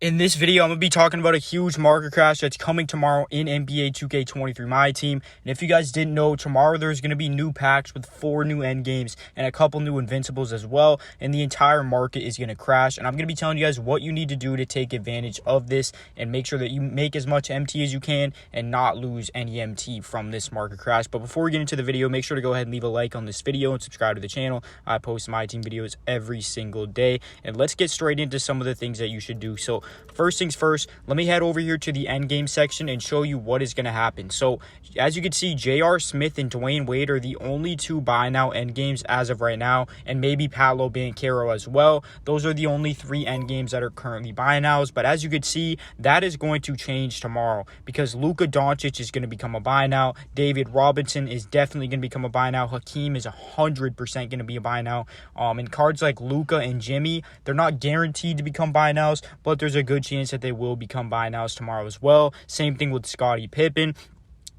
In this video, I'm going to be talking about a huge market crash that's coming tomorrow in NBA 2K23 Myteam. And if you guys didn't know, tomorrow there's going to be new packs with 4 new end games and a couple new invincibles as well. And the entire market is going to crash. And I'm going to be telling you guys what you need to do to take advantage of this and make sure that you make as much MT as you can and not lose any MT from this market crash. But before we get into the video, make sure to go ahead and leave a like on this video and subscribe to the channel. I post Myteam videos every single day. And let's get straight into some of the things that you should do. So first things first, let me head over here to the end game section and show you what is going to happen. So as you can see, J.R. Smith and Dwayne Wade are the only 2 buy now end games as of right now, and maybe Paolo Banchero as well. Those are the only 3 end games that are currently buy nows. But as you can see, that is going to change tomorrow because Luka Doncic is going to become a buy now. David Robinson is definitely going to become a buy now. Hakeem is 100% going to be a buy now. And cards like Luka and Jimmy, they're not guaranteed to become buy nows, but there's a good chance that they will become buy nows tomorrow as well. Same thing with Scottie Pippen.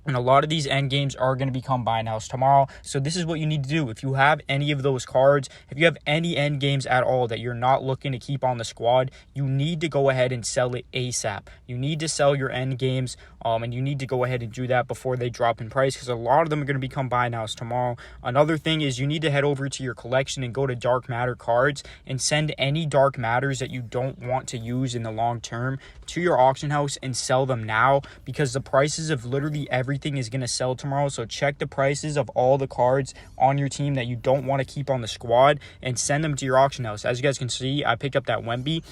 And a lot of these end games are going to become buy nows tomorrow. So this is what you need to do. If you have any of those cards, if you have any end games at all that you're not looking to keep on the squad, you need to go ahead and sell it ASAP. You need to sell your end games, and you need to go ahead and do that before they drop in price because a lot of them are going to become buy nows tomorrow. Another thing is you need to head over to your collection and go to Dark Matter cards and send any Dark Matters that you don't want to use in the long term to your auction house and sell them now because the prices of literally everything is going to sell tomorrow. So check the prices of all the cards on your team that you don't want to keep on the squad and send them to your auction house. As you guys can see, I picked up that Wemby.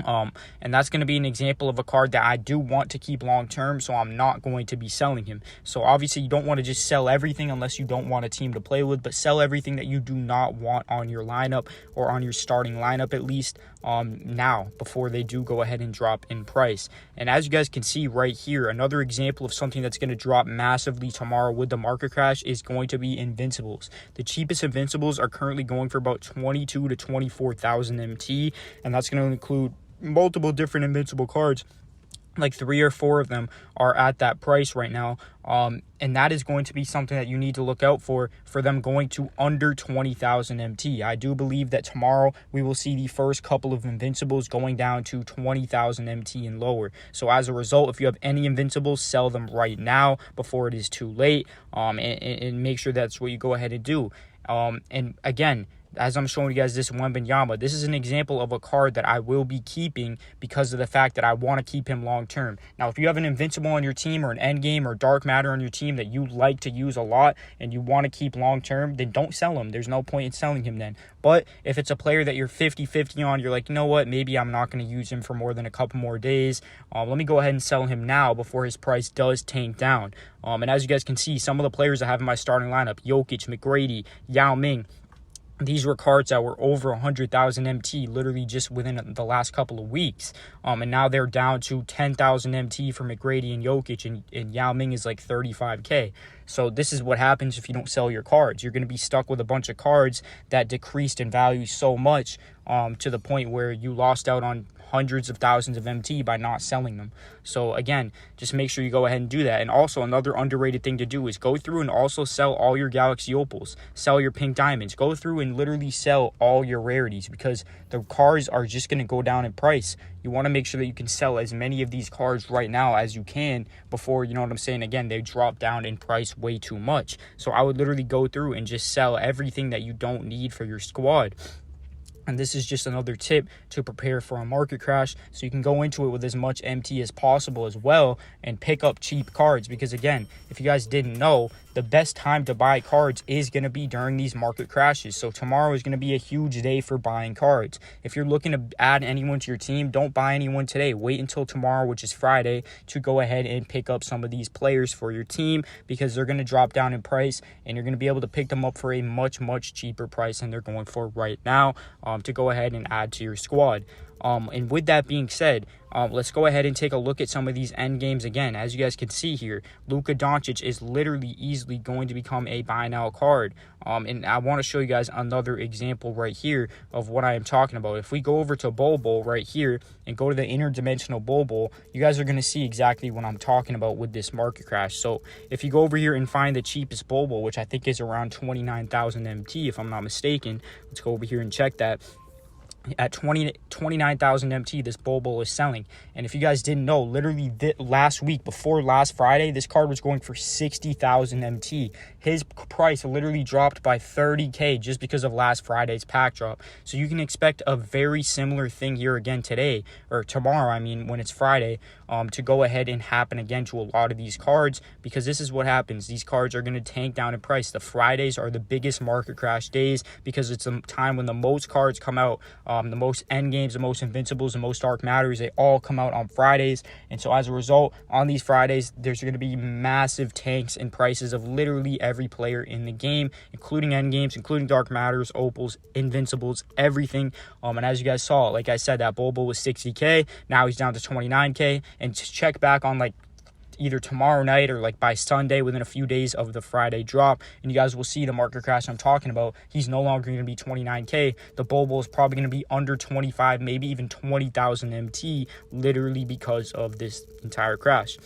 And that's going to be an example of a card that I do want to keep long term, so I'm not going to be selling him. So obviously you don't want to just sell everything unless you don't want a team to play with, but sell everything that you do not want on your lineup or on your starting lineup at least now before they do go ahead and drop in price. And as you guys can see right here, another example of something that's going to drop massively tomorrow with the market crash is going to be invincibles. The cheapest invincibles are currently going for about 22 to 24,000 MT, and that's going to include multiple different invincible cards. Like 3 or 4 of them are at that price right now, and that is going to be something that you need to look out for them going to under 20,000 MT. I do believe that tomorrow we will see the first couple of invincibles going down to 20,000 MT and lower. So as a result, if you have any invincibles, sell them right now before it is too late, and make sure that's what you go ahead and do. And again, as I'm showing you guys this Wembanyama, this is an example of a card that I will be keeping because of the fact that I want to keep him long term. Now, if you have an invincible on your team or an end game or dark matter on your team that you like to use a lot and you want to keep long term, then don't sell him. There's no point in selling him then. But if it's a player that you're 50-50 on, you're like, you know what, maybe I'm not going to use him for more than a couple more days. Let me go ahead and sell him now before his price does tank down. And as you guys can see, some of the players I have in my starting lineup, Jokic, McGrady, Yao Ming, these were cards that were over 100,000 MT literally just within the last couple of weeks. And now they're down to 10,000 MT for McGrady and Jokic, and Yao Ming is like 35K. So this is what happens if you don't sell your cards. You're going to be stuck with a bunch of cards that decreased in value so much to the point where you lost out on hundreds of thousands of MT by not selling them. So again, just make sure you go ahead and do that. And also another underrated thing to do is go through and also sell all your Galaxy Opals, sell your Pink Diamonds, go through and literally sell all your rarities because the cards are just going to go down in price. You want to make sure that you can sell as many of these cards right now as you can before, you know what I'm saying, again, they drop down in price way too much. So I would literally go through and just sell everything that you don't need for your squad. And this is just another tip to prepare for a market crash so you can go into it with as much MT as possible as well and pick up cheap cards. Because again, if you guys didn't know, the best time to buy cards is going to be during these market crashes. So tomorrow is going to be a huge day for buying cards. If you're looking to add anyone to your team, don't buy anyone today. Wait until tomorrow, which is Friday, to go ahead and pick up some of these players for your team because they're going to drop down in price and you're going to be able to pick them up for a much, much cheaper price than they're going for right now to go ahead and add to your squad. And with that being said, let's go ahead and take a look at some of these end games again. As you guys can see here, Luka Doncic is literally easily going to become a buy now card. And I want to show you guys another example right here of what I am talking about. If we go over to Bowl right here and go to the interdimensional Bowl, you guys are going to see exactly what I'm talking about with this market crash. So if you go over here and find the cheapest Bowl, which I think is around 29,000 MT if I'm not mistaken, let's go over here and check that. at 29,000 MT, this Bobo is selling. And if you guys didn't know, literally last week, before last Friday, this card was going for 60,000 MT. His price literally dropped by 30K just because of last Friday's pack drop. So you can expect a very similar thing here again today, or tomorrow, I mean, when it's Friday, to go ahead and happen again to a lot of these cards, because this is what happens. These cards are going to tank down in price. The Fridays are the biggest market crash days because it's a time when the most cards come out. The most end games, the most invincibles, the most dark matters, they all come out on Fridays. And so as a result, on these Fridays, there's going to be massive tanks in prices of literally every player in the game, including end games, including dark matters, opals, invincibles, everything. And as you guys saw, like I said, that Bobo was 60K. Now he's down to 29K. And to check back on like either tomorrow night or like by Sunday, within a few days of the Friday drop, and you guys will see the market crash I'm talking about. He's no longer going to be 29K. The Bobo is probably going to be under 25, maybe even 20,000 MT, literally because of this entire crash.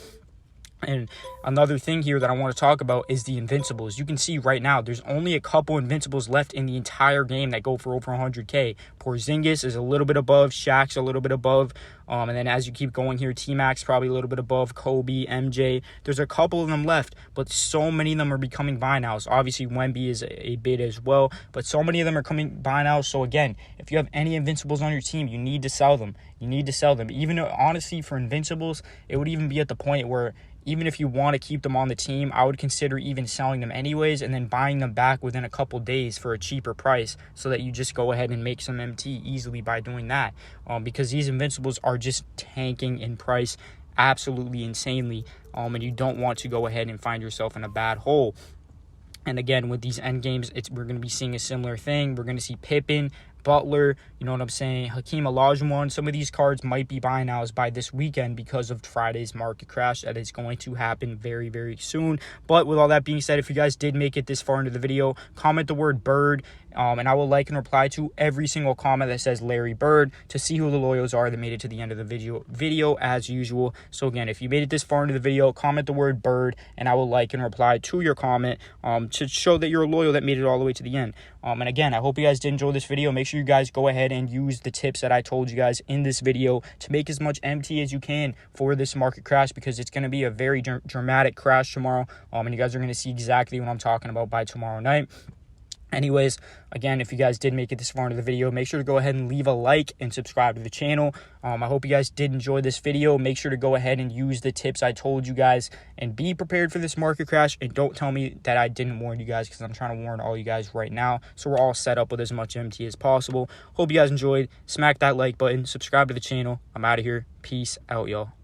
And another thing here that I want to talk about is the invincibles. You can see right now there's only a couple invincibles left in the entire game that go for over 100K. Porzingis is a little bit above, Shaq's a little bit above, and then as you keep going here, T-Mac's probably a little bit above, Kobe, MJ. There's a couple of them left, but so many of them are becoming buy nows. Obviously, Wemby is a bid as well, but so many of them are coming buy nows. So again, if you have any invincibles on your team, you need to sell them. You need to sell them. Even honestly, for invincibles, it would even be at the point where even if you want to keep them on the team, I would consider even selling them anyways and then buying them back within a couple days for a cheaper price so that you just go ahead and make some MT easily by doing that. Because these invincibles are just tanking in price absolutely insanely, and you don't want to go ahead and find yourself in a bad hole. And again, with these end games, we're going to be seeing a similar thing. We're going to see Pippen, Butler, you know what I'm saying, Hakeem Olajuwon. Some of these cards might be buy nows by this weekend because of Friday's market crash that is going to happen very, very soon. But with all that being said, if you guys did make it this far into the video, comment the word bird, and I will like and reply to every single comment that says Larry Bird to see who the loyals are that made it to the end of the video as usual. So again, if you made it this far into the video, comment the word bird, and I will like and reply to your comment to show that you're a loyal that made it all the way to the end. And again, I hope you guys did enjoy this video. Make sure you guys go ahead and use the tips that I told you guys in this video to make as much MT as you can for this market crash, because it's going to be a very dramatic crash tomorrow, and you guys are going to see exactly what I'm talking about by tomorrow night. Anyways, again, if you guys did make it this far into the video, make sure to go ahead and leave a like and subscribe to the channel. I hope you guys did enjoy this video. Make sure to go ahead and use the tips I told you guys and be prepared for this market crash. And don't tell me that I didn't warn you guys, because I'm trying to warn all you guys right now. So we're all set up with as much MT as possible. Hope you guys enjoyed. Smack that like button. Subscribe to the channel. I'm out of here. Peace out, y'all.